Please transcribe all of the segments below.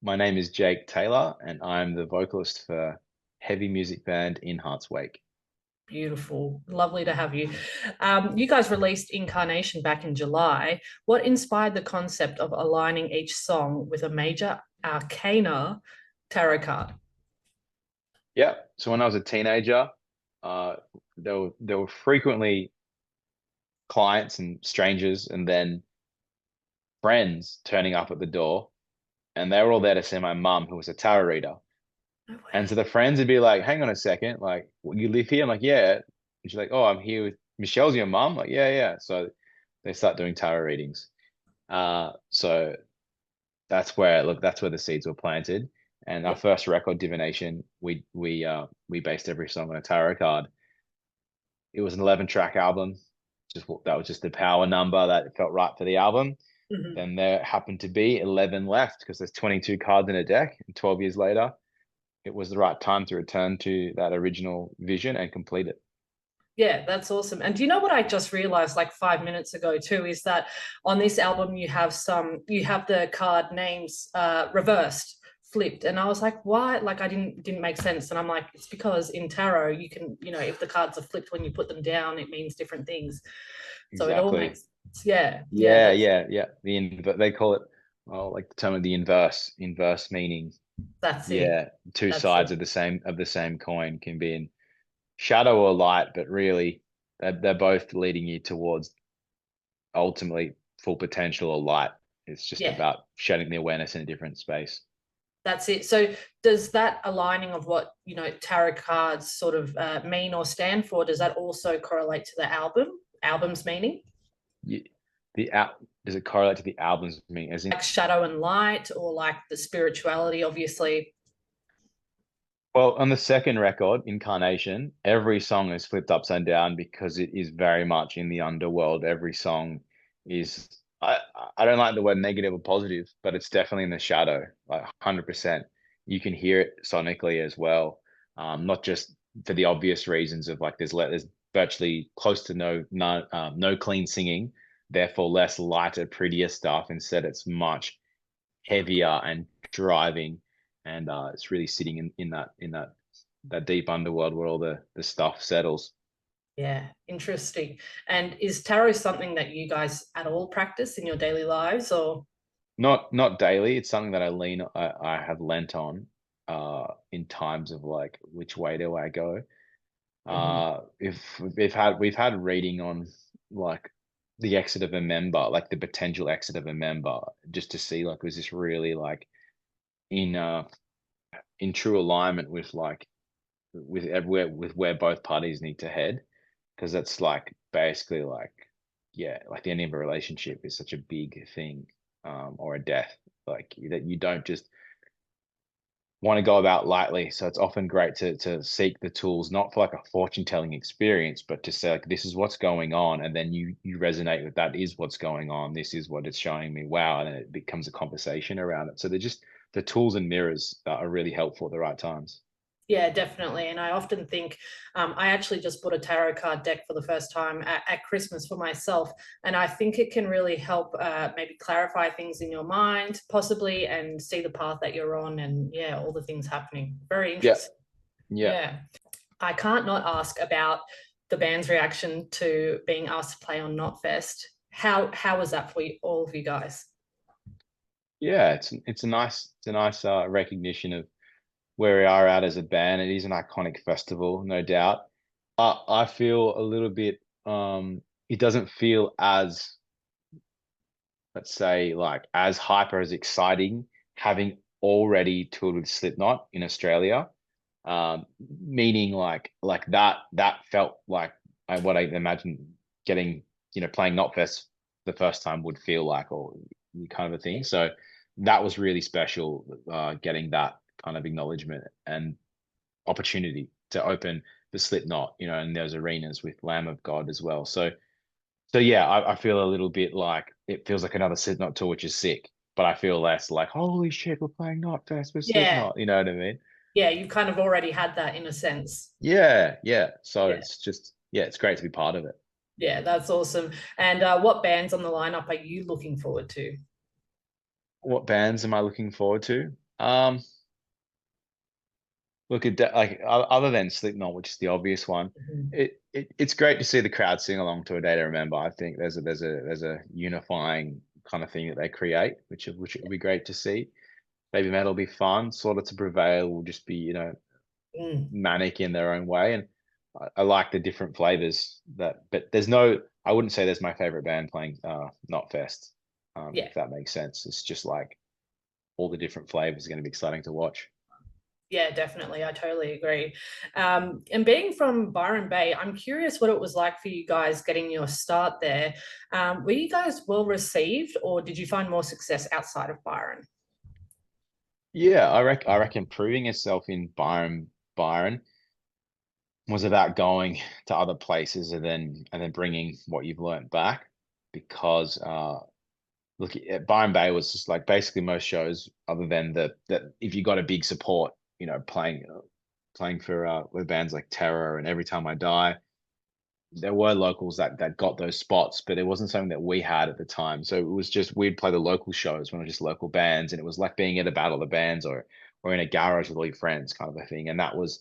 My name is Jake Taylor, and I'm the vocalist for heavy music band In Heart's Wake. Beautiful. Lovely to have you. You guys released Incarnation back in July. What inspired the concept of aligning each song with a major arcana tarot card? Yeah. So when I was a teenager, uh, there were frequently clients and strangers, and then friends turning up at the door, and they were all there to see my mum, who was a tarot reader. No And so way. the friends would be like, "Hang on a second, like, you live here?" I'm like, "Yeah." And she's like, "Oh, I'm here with Michelle's your mum?" Like, "Yeah, yeah." So they start doing tarot readings. So that's where the seeds were planted. And our Yep. first record, Divination, we based every song on a tarot card. It was an 11-track album. That was just the power number that felt right for the album. Mhm. Then there happened to be 11 left because there's 22 cards in a deck. And 12 years later, it was the right time to return to that original vision and complete it. Yeah, that's awesome. And do you know what I just realized like 5 minutes ago too is that on this album you have the card names reversed, flipped. And I was like, why? Like I didn't make sense. And I'm like, it's because in tarot you can, if the cards are flipped when you put them down, it means different things. So it all Exactly. makes sense. Yeah, yeah, Yeah, yeah, yeah. They call it, well, like the term of the inverse meaning. that's it. Yeah, two That's it. sides of the same coin can be in shadow or light, but really they're both leading you towards ultimately full potential or light. It's just Yeah. about shedding the awareness in a different space. That's it. So does that aligning of what, tarot cards sort of mean or stand for, does that also correlate to the album's meaning? You, the out Does it correlate to the album's meaning? As in, Like shadow and light or like the spirituality, obviously. well, on the second record, Incarnation, every song is flipped upside down because it is very much in the underworld. Every song is, I don't like the word negative or positive, but it's definitely in the shadow, like 100%. You can hear it sonically as well, not just for the obvious reasons of like there's virtually close to no clean singing, therefore less lighter, prettier stuff. Instead, it's much heavier and driving, and it's really sitting in that deep underworld where all the stuff settles. Yeah, interesting. And is tarot something that you guys at all practice in your daily lives or? Not daily. It's something that I have lent on in times of like, which way do I go? Mhm. If we've had reading on like the exit of a member, like the potential exit of a member, just to see like was this really like in uh in true alignment with like with everywhere with where both parties need to head, because that's like basically like, yeah, like the end of a relationship is such a big thing, or a death, like that you don't just want to go about lightly. So it's often great to seek the tools, not for like a fortune telling experience, but to say like this is what's going on, and then you resonate with that is what's going on. This is what it's showing me. Wow, and it becomes a conversation around it. So they're just the tools and mirrors that are really helpful at the right times. Yeah, definitely. And I often think I actually just bought a tarot card deck for the first time at Christmas for myself. And I think it can really help maybe clarify things in your mind, possibly, and see the path that you're on and, yeah, all the things happening. Very Yeah, interesting. yeah. Yeah. I can't not ask about the band's reaction to being asked to play on Knotfest. How was that for you, all of you guys? Yeah, it's a nice recognition of where we are at as a band. It is an iconic festival, no doubt. I feel a little bit it doesn't feel as, let's say, like as hyper as exciting having already toured with Slipknot in Australia. Meaning like that felt like what I imagine getting, playing Knotfest the first time would feel like, or kind of a thing. So that was really special, getting that kind of acknowledgement and opportunity to open the Slipknot, and there's arenas with Lamb of God as well. So yeah, I feel a little bit like it feels like another Slipknot tour, which is sick. But I feel less like, holy shit, we're playing Knotfest with Yeah. Slipknot. You know what I mean? Yeah, you kind of already had that in a sense. Yeah, yeah. So Yeah. it's just, yeah, it's great to be part of it. Yeah, that's awesome. And what bands on the lineup are you looking forward to? What bands am I looking forward to? Um, Look at that, like other than Slipknot, which is the obvious one, Mhm. it's great to see the crowd sing along to A Day to Remember. I think there's a unifying kind of thing that they create, which would be great to see. Baby metal will be fun. Sort of to Prevail will just be, Mm. manic in their own way, and I like the different flavors that. But there's no, I wouldn't say there's my favorite band playing Not Fest, Yeah. if that makes sense. It's just like all the different flavors are going to be exciting to watch. Yeah, definitely. I totally agree. And being from Byron Bay, I'm curious what it was like for you guys getting your start there. Were you guys well received, or did you find more success outside of Byron? Yeah, I reckon proving yourself in Byron was about going to other places and then bringing what you've learnt back, because look, Byron Bay was just like basically most shows other than the that if you got a big support, playing for with bands like Terror and Every Time I Die, there were locals that got those spots, but it wasn't something that we had at the time. So it was just we'd play the local shows when it was just local bands, and it was like being at a battle of the bands or in a garage with all your friends, kind of a thing. And that was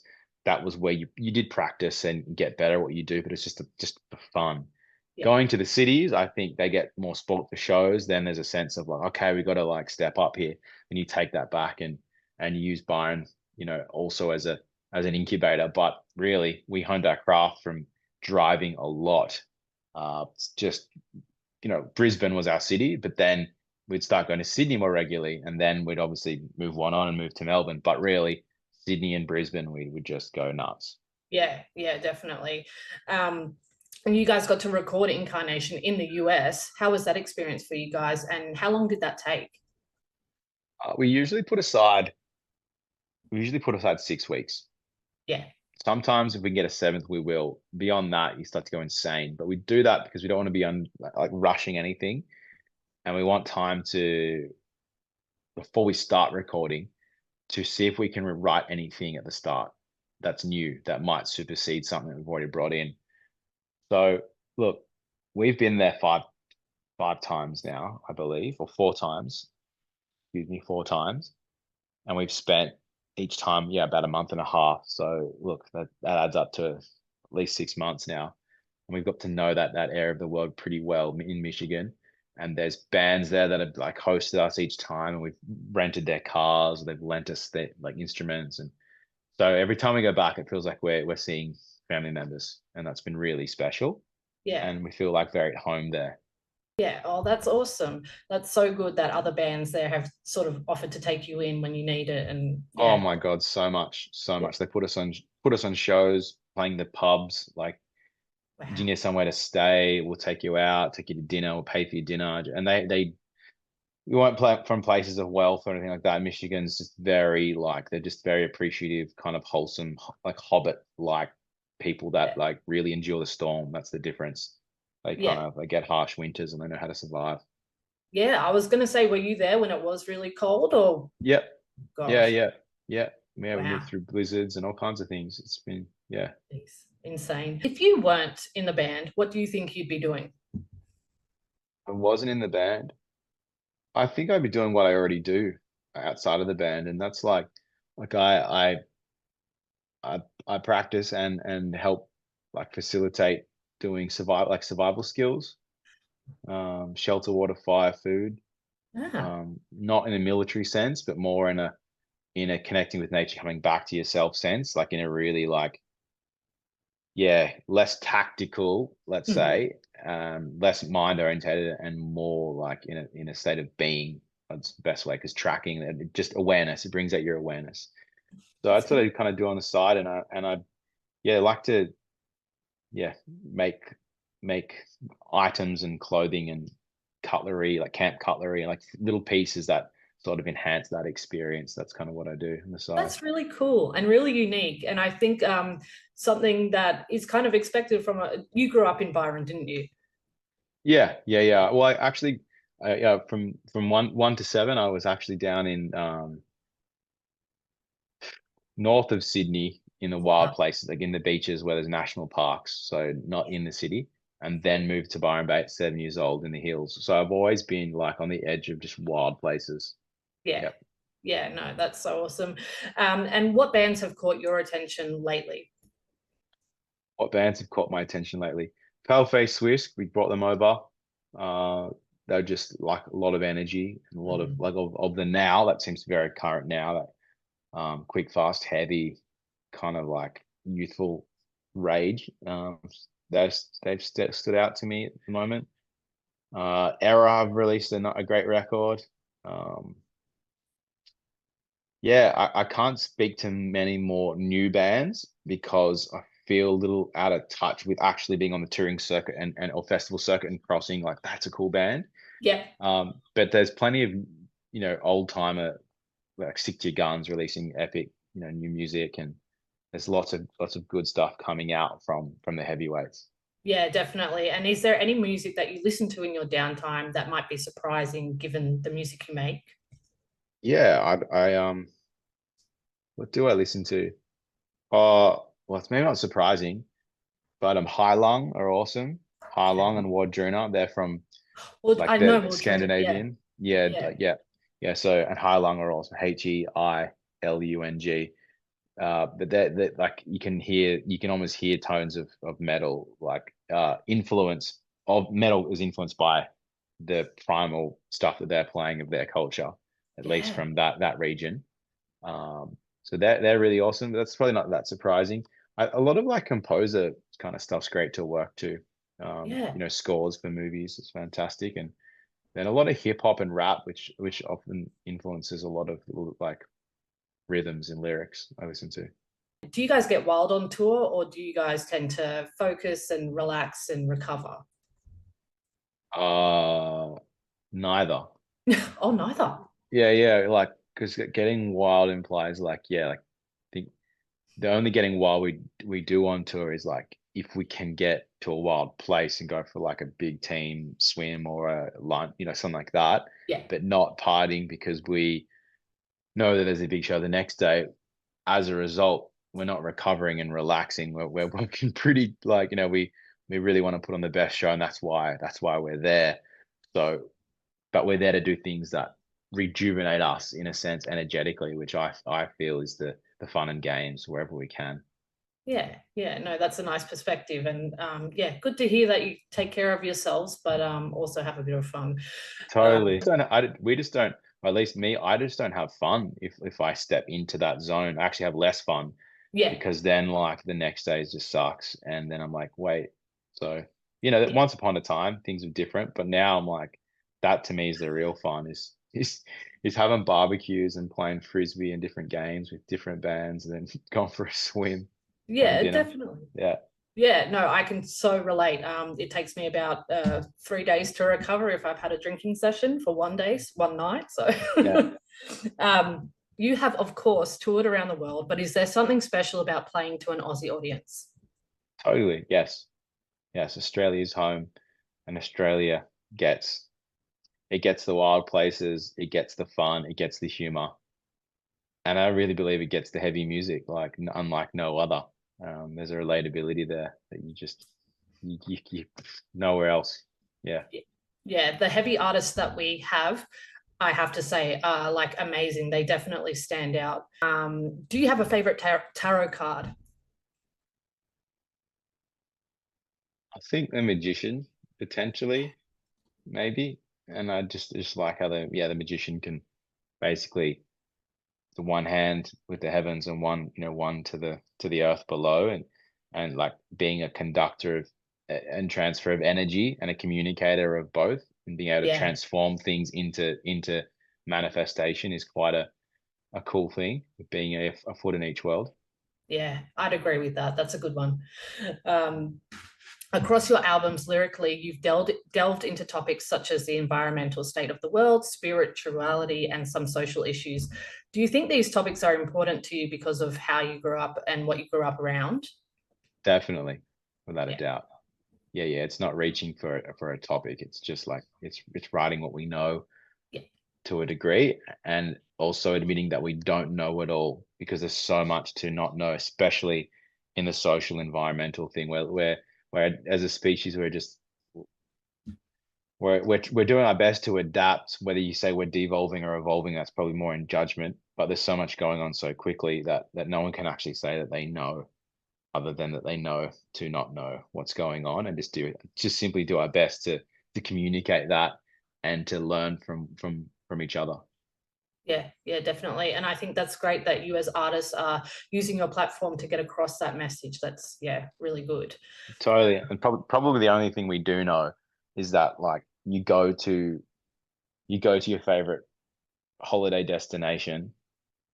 where you did practice and get better at what you do, but it's just for fun. Yeah. Going to the cities, I think they get more sport for shows. Then there's a sense of like, okay, we got to like step up here, and you take that back and you use Byron, also as an incubator. But really, we honed our craft from driving a lot. Just Brisbane was our city, but then we'd start going to Sydney more regularly, and then we'd obviously move one on and move to Melbourne. But really, Sydney and Brisbane, we would just go nuts. Yeah, yeah, definitely. Um, and you guys got to record Incarnation in the US. How was that experience for you guys, and how long did that take? We usually put aside 6 weeks. Yeah, Sometimes if we can get a seventh, we will. Beyond that, you start to go insane. But we do that because we don't want to be like rushing anything, and we want time to before we start recording to see if we can write anything at the start that's new that might supersede something that we've already brought in. So look, we've been there five times now, I believe, or four times. Excuse me, four times, and we've spent each time, yeah, about a month and a half. So look, that adds up to at least 6 months now, and we've got to know that area of the world pretty well in Michigan. And there's bands there that have like hosted us each time, and we've rented their cars, they've lent us their like instruments, and so every time we go back, it feels like we're seeing family members, and that's been really special. yeah, And we feel like very at home there. yeah. Oh, that's awesome. That's so good that other bands there have sort of offered to take you in when you need it. And Oh yeah, my God, so much, so yeah. much. They put us on shows, playing the pubs. Like, do you Wow. need somewhere to stay? We'll take you out, take you to dinner, we'll pay for your dinner. And they we won't play from places of wealth or anything like that. Michigan's just very like they're just very appreciative, kind of wholesome, like hobbit like people Yeah. that like really endure the storm. That's the difference. Yeah. They get harsh winters and they know how to survive. Yeah. I was going to say, were you there when it was really cold? Or Yep. Yeah, gosh, yeah, yeah. Yeah, we lived wow. through blizzards and all kinds of things. It's been, yeah. It's insane. If you weren't in the band, what do you think you'd be doing? I wasn't in the band. I think I'd be doing what I already do outside of the band, and that's like I practice and help like facilitate doing survival skills, shelter, water, fire, food. Ah, Not in a military sense, but more in a connecting with nature, coming back to yourself sense, like in a really like yeah, less tactical, let's mhm. say, less mind orientated and more like in a state of being. That's the best way because tracking and just awareness, it brings out your awareness. So That's that's what good. I kind of do on the side, and I yeah like to yeah make make items and clothing and cutlery, like camp cutlery, and like little pieces that sort of enhance that experience. That's kind of what I do on the side. That's really cool and really unique. And I think something that is kind of expected from you grew up in Byron, didn't you? Yeah, yeah, Yeah. yeah. Well, I actually, yeah, from one to seven, I was actually down in north of Sydney in the wild places, like in the beaches where there's national parks, so not in the city, and then moved to Byron Bay at 7 years old in the hills. So I've always been like on the edge of just wild places. Yeah. Yep. Yeah, no, that's so awesome. And what bands have caught your attention lately? What bands have caught my attention lately? Paleface Swiss, we brought them over. Uh, they're just like a lot of energy and a lot of Mm. like of the now that seems very current now. That quick, fast, heavy, kind of like youthful rage. They've stood out to me at the moment. Era have released a great record. Um, yeah, I can't speak to many more new bands because I feel a little out of touch with actually being on the touring circuit and or festival circuit and crossing. Like that's a cool band. Yep. But there's plenty of old timer like Stick to Your Guns releasing epic new music, and there's lots of good stuff coming out from the heavyweights. Yeah, definitely. And is there any music that you listen to in your downtime that might be surprising given the music you make? Yeah, I what do I listen to? Well, it's maybe not surprising, but High Lung are awesome. High Lung Okay. and Wardruna, they're from Well, like I know the Mildred. Yeah. Scandinavian. Yeah, Yeah. yeah. So and High Lung are awesome. Heilung. But that like you can almost hear tones of metal, like influence of metal is influenced by the primal stuff that they're playing of their culture, at least Yeah. from that region. So they're really awesome. But that's probably not that surprising. A lot of like composer kind of stuff's great to work to. Yeah. Scores for movies is fantastic, and then a lot of hip hop and rap, which often influences a lot of like rhythms and lyrics I listen to. Do you guys get wild on tour or do you guys tend to focus and relax and recover? Uh, Neither. Oh, neither. Yeah. Like, because getting wild implies like, yeah, like, I think the only getting wild we do on tour is like if we can get to a wild place and go for like a big team swim or a lunch, something like that, Yeah. but not partying because we know that there's a big show the next day. As a result, we're not recovering and relaxing. We're working pretty like, we really want to put on the best show, and that's why we're there. So, but we're there to do things that rejuvenate us in a sense energetically, which I feel is the fun and games wherever we can. Yeah, yeah, no, that's a nice perspective, and yeah, good to hear that you take care of yourselves, but also have a bit of fun. Totally. We just don't, or at least me, I just don't have fun if I step into that zone. I actually have less fun Yeah, because then like the next day just sucks. And then I'm like, wait, so, yeah, once upon a time things were different, but now I'm like, that to me is the real fun is having barbecues and playing frisbee and different games with different bands and then going for a swim, having yeah, dinner. definitely. Yeah. Yeah, no, I can so relate. It takes me about 3 days to recover if I've had a drinking session for one day, one night. So, Yeah. you have, of course, toured around the world, but is there something special about playing to an Aussie audience? Totally. Yes. Yes. Australia's home, and Australia gets it gets the wild places, it gets the fun, it gets the humor. And I really believe it gets the heavy music, like unlike no other. There's a relatability there that you nowhere else. Yeah, Yeah, the heavy artists that we have, I have to say, are like amazing. They definitely stand out. Do you have a favorite tarot card? I think the magician potentially, maybe, and I just like how the magician can basically the one hand with the heavens and one to the earth below, and like being a conductor of and transfer of energy and a communicator of both, and being able to Yeah, transform things into manifestation is quite a cool thing, being a foot in each world. yeah, I'd agree with that. That's a good one. Um, Across your albums lyrically, you've delved into topics such as the environmental state of the world, spirituality, and some social issues. Do you think these topics are important to you because of how you grew up and what you grew up around? Definitely, without a Yeah, doubt. Yeah. It's not reaching for a topic. It's just like it's writing what we know yeah, to a degree, and also admitting that we don't know it all because there's so much to not know, especially in the social environmental thing where as a species we're just we're doing our best to adapt. Whether you say we're devolving or evolving, that's probably more in judgment. But there's so much going on so quickly that no one can actually say that they know, other than that they know to not know what's going on, and just simply do our best to communicate that and to learn from each other. Yeah, yeah, definitely. And I think that's great that you as artists are using your platform to get across that message. That's, yeah, really good. Totally. And probably the only thing we do know is that like you go to your favorite holiday destination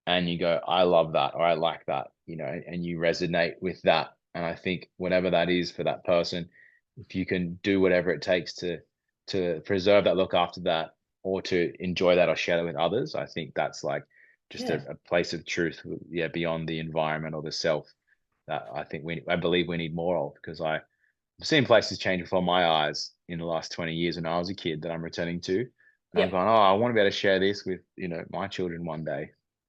and you go, I love that, or I like that, and you resonate with that. And I think whatever that is for that person, if you can do whatever it takes to preserve that, look after that, or to enjoy that or share it with others, I think that's like just Yeah. a place of truth, yeah, beyond the environment or the self, that I believe we need more of, because I've seen places change before my eyes in the last 20 years when I was a kid that I'm returning to. And I'm Yep. going, oh, I want to be able to share this with, my children one day.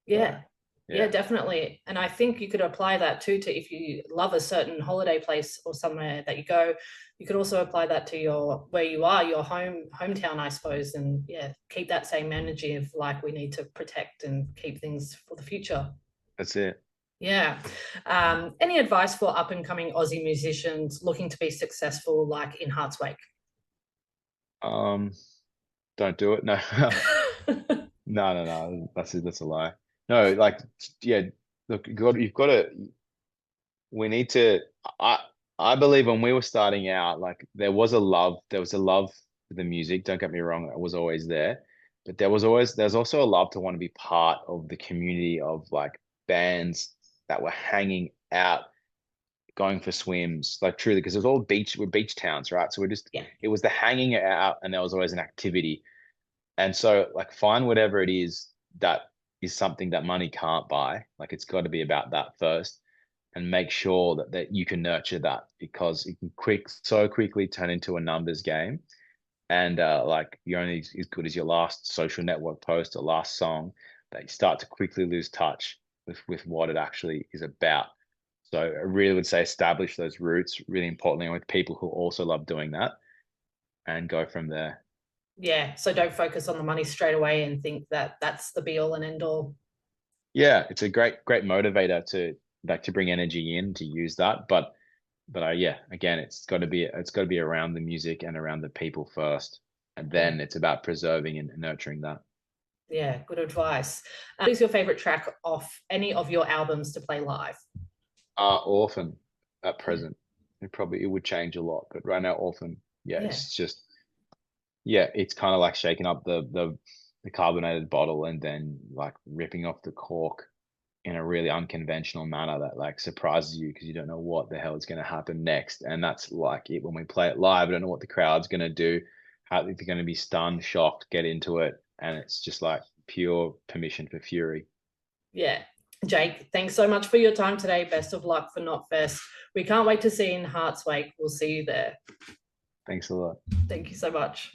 So Yeah. Yeah, yeah, definitely. And I think you could apply that too to if you love a certain holiday place or somewhere that you go, you could also apply that to your where you are, your hometown, I suppose. And yeah, keep that same energy of like we need to protect and keep things for the future. that's it. Yeah. Any advice for up and coming Aussie musicians looking to be successful, like in Heart's Wake? Um, don't do it. No, no. That's a lie. No, like, yeah. Look, you've got to. We need to. I I believe when we were starting out, like there was a love for the music. Don't get me wrong, it was always there, but there's also a love to want to be part of the community of like bands that were hanging out, going for swims, like truly, because it was all we're beach towns, right? So Yeah. it was the hanging out, and there was always an activity. And so, like, find whatever it is that is something that money can't buy. Like, it's got to be about that first, and make sure that you can nurture that, because it can so quickly turn into a numbers game. And like, you're only as good as your last social network post or last song, that you start to quickly lose touch with what it actually is about. So I really would say establish those roots really importantly with people who also love doing that, and go from there. Yeah. So don't focus on the money straight away and think that that's the be all and end all. Yeah, it's a great motivator to bring energy in, to use that. But yeah, again, it's got to be around the music and around the people first, and Yeah. then it's about preserving and nurturing that. Yeah. Good advice. What is your favorite track off any of your albums to play live? Orphan at Yeah. present. It would change a lot, but right now, Orphan. Yeah, Yeah. it's just, yeah, it's kind of like shaking up the carbonated bottle and then like ripping off the cork in a really unconventional manner that like surprises you, because you don't know what the hell is going to happen next. And that's like it when we play it live. I don't know what the crowd's going to do, how if they're going to be stunned, shocked, get into it. And it's just like pure permission for fury. Yeah. Jake, thanks so much for your time today. Best of luck for Knotfest. We can't wait to see you in Heart's Wake. We'll see you there. Thanks a lot. Thank you so much.